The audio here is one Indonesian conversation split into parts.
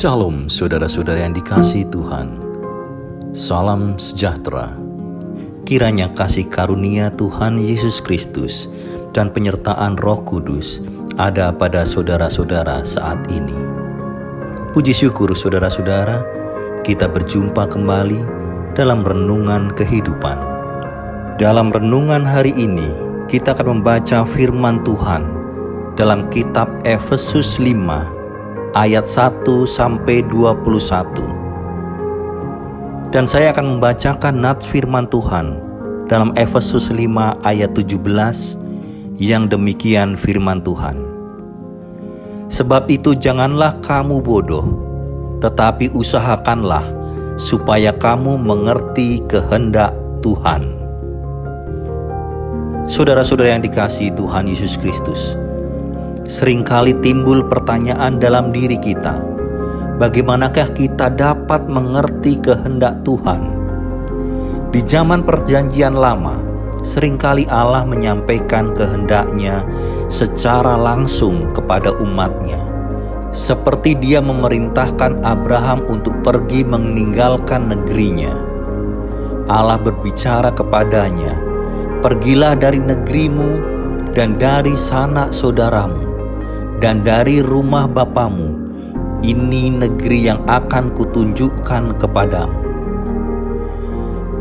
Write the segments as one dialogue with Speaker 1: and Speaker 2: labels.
Speaker 1: Shalom saudara-saudara yang dikasihi Tuhan. Salam sejahtera. Kiranya kasih karunia Tuhan Yesus Kristus dan penyertaan Roh Kudus ada pada saudara-saudara saat ini. Puji syukur saudara-saudara, kita berjumpa kembali dalam renungan kehidupan. Dalam renungan hari ini, kita akan membaca firman Tuhan dalam kitab Efesus 5 ayat 1-21. Dan saya akan membacakan nats firman Tuhan dalam Efesus 5 ayat 17 yang demikian firman Tuhan. Sebab itu janganlah kamu bodoh, tetapi usahakanlah supaya kamu mengerti kehendak Tuhan. Saudara-saudara yang dikasihi Tuhan Yesus Kristus, seringkali timbul pertanyaan dalam diri kita, bagaimanakah kita dapat mengerti kehendak Tuhan? Di zaman perjanjian lama, seringkali Allah menyampaikan kehendaknya secara langsung kepada umatnya. Seperti Dia memerintahkan Abraham untuk pergi meninggalkan negerinya. Allah berbicara kepadanya, "Pergilah dari negerimu dan dari sanak saudaramu dan dari rumah bapamu, ini negeri yang akan kutunjukkan kepadamu."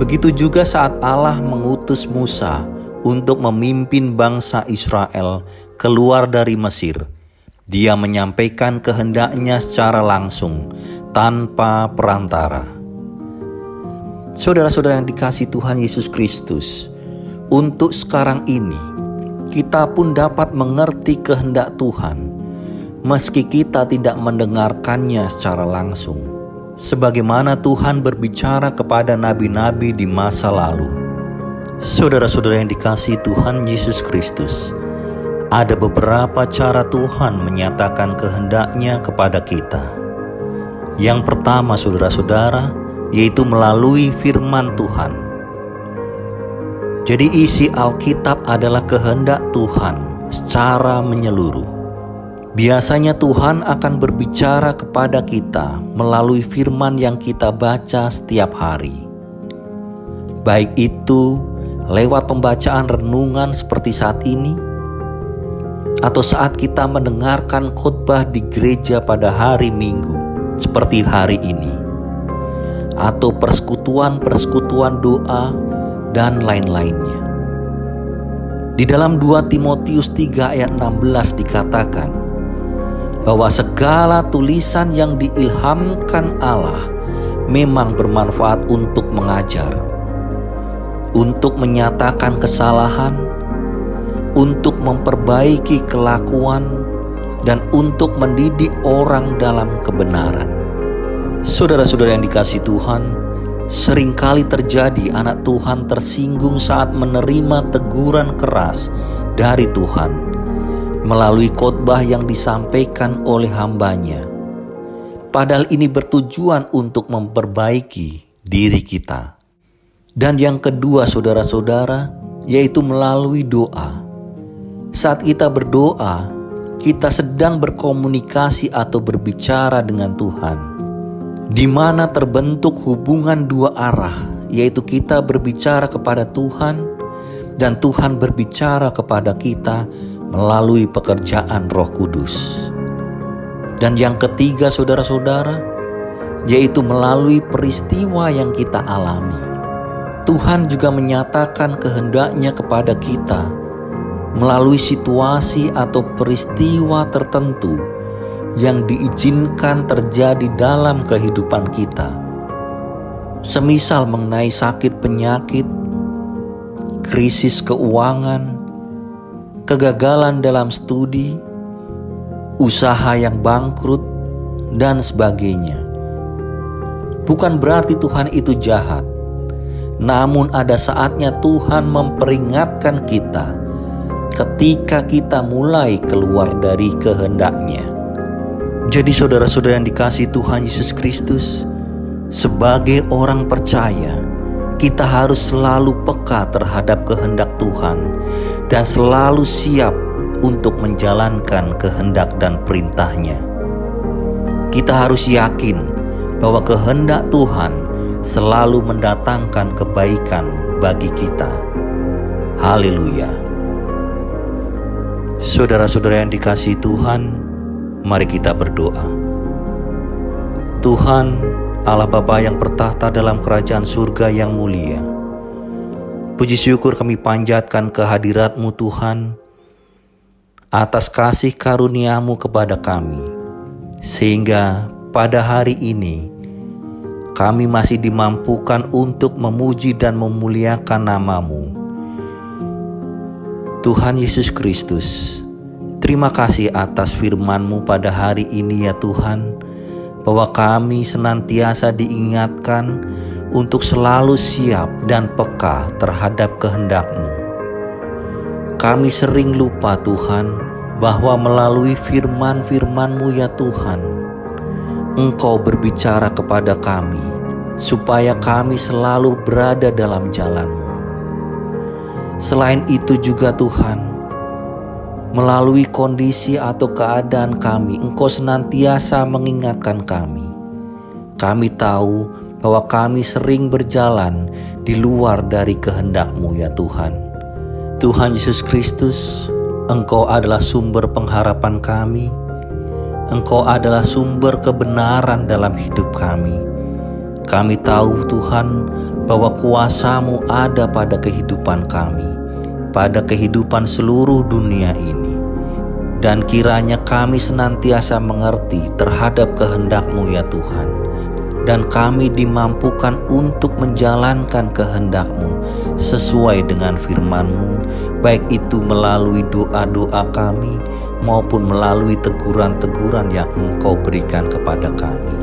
Speaker 1: Begitu juga saat Allah mengutus Musa untuk memimpin bangsa Israel keluar dari Mesir, Dia menyampaikan kehendaknya secara langsung, tanpa perantara. Saudara-saudara yang dikasihi Tuhan Yesus Kristus, untuk sekarang ini, kita pun dapat mengerti kehendak Tuhan, meski kita tidak mendengarkannya secara langsung, sebagaimana Tuhan berbicara kepada nabi-nabi di masa lalu. Saudara-saudara yang dikasihi Tuhan Yesus Kristus, ada beberapa cara Tuhan menyatakan kehendaknya kepada kita. Yang pertama saudara-saudara, yaitu melalui firman Tuhan. Jadi isi Alkitab adalah kehendak Tuhan secara menyeluruh. Biasanya Tuhan akan berbicara kepada kita melalui firman yang kita baca setiap hari. Baik itu lewat pembacaan renungan seperti saat ini, atau saat kita mendengarkan khotbah di gereja pada hari Minggu seperti hari ini, atau persekutuan-persekutuan doa dan lain-lainnya. Di dalam 2 Timotius 3 ayat 16 dikatakan bahwa segala tulisan yang diilhamkan Allah memang bermanfaat untuk mengajar, untuk menyatakan kesalahan, untuk memperbaiki kelakuan, dan untuk mendidik orang dalam kebenaran. Saudara-saudara yang dikasihi Tuhan, seringkali terjadi anak Tuhan tersinggung saat menerima teguran keras dari Tuhan melalui khotbah yang disampaikan oleh hambanya. Padahal ini bertujuan untuk memperbaiki diri kita. Dan yang kedua saudara-saudara, yaitu melalui doa. Saat kita berdoa, kita sedang berkomunikasi atau berbicara dengan Tuhan, di mana terbentuk hubungan dua arah, yaitu kita berbicara kepada Tuhan dan Tuhan berbicara kepada kita melalui pekerjaan Roh Kudus. Dan yang ketiga saudara-saudara, yaitu melalui peristiwa yang kita alami. Tuhan juga menyatakan kehendaknya kepada kita melalui situasi atau peristiwa tertentu yang diizinkan terjadi dalam kehidupan kita. Semisal mengenai sakit penyakit, krisis keuangan, kegagalan dalam studi, usaha yang bangkrut, dan sebagainya. Bukan berarti Tuhan itu jahat, namun ada saatnya Tuhan memperingatkan kita ketika kita mulai keluar dari kehendak-Nya. Jadi saudara-saudara yang dikasihi Tuhan Yesus Kristus, sebagai orang percaya, kita harus selalu peka terhadap kehendak Tuhan dan selalu siap untuk menjalankan kehendak dan perintah-Nya. Kita harus yakin bahwa kehendak Tuhan selalu mendatangkan kebaikan bagi kita. Haleluya. Saudara-saudara yang dikasihi Tuhan, mari kita berdoa. Tuhan, Allah Bapa yang bertahta dalam kerajaan surga yang mulia, puji syukur kami panjatkan kehadirat-Mu Tuhan, atas kasih karunia-Mu kepada kami, sehingga pada hari ini kami masih dimampukan untuk memuji dan memuliakan nama-Mu. Tuhan Yesus Kristus, terima kasih atas firman-Mu pada hari ini ya Tuhan, bahwa kami senantiasa diingatkan untuk selalu siap dan peka terhadap kehendak-Mu. Kami sering lupa Tuhan, bahwa melalui firman-firman-Mu ya Tuhan, Engkau berbicara kepada kami, supaya kami selalu berada dalam jalan-Mu. Selain itu juga Tuhan, melalui kondisi atau keadaan kami, Engkau senantiasa mengingatkan kami. Kami tahu bahwa kami sering berjalan di luar dari kehendak-Mu ya Tuhan. Tuhan Yesus Kristus, Engkau adalah sumber pengharapan kami. Engkau adalah sumber kebenaran dalam hidup kami. Kami tahu Tuhan bahwa kuasa-Mu ada pada kehidupan kami, pada kehidupan seluruh dunia ini. Dan kiranya kami senantiasa mengerti terhadap kehendak-Mu ya Tuhan. Dan kami dimampukan untuk menjalankan kehendak-Mu sesuai dengan firman-Mu, baik itu melalui doa-doa kami maupun melalui teguran-teguran yang Engkau berikan kepada kami.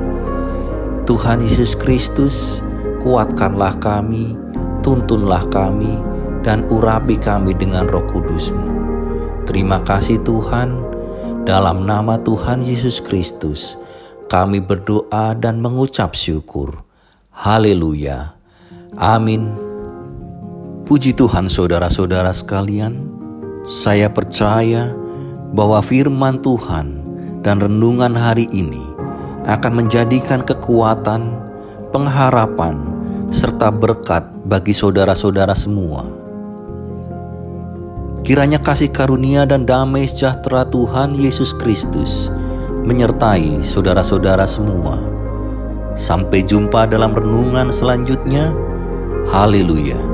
Speaker 1: Tuhan Yesus Kristus, kuatkanlah kami, tuntunlah kami, dan urapi kami dengan Roh Kudus-Mu. Terima kasih Tuhan, dalam nama Tuhan Yesus Kristus, kami berdoa dan mengucap syukur. Haleluya. Amin. Puji Tuhan saudara-saudara sekalian, saya percaya bahwa firman Tuhan dan renungan hari ini akan menjadikan kekuatan, pengharapan, serta berkat bagi saudara-saudara semua. Kiranya kasih karunia dan damai sejahtera Tuhan Yesus Kristus menyertai saudara-saudara semua. Sampai jumpa dalam renungan selanjutnya. Haleluya.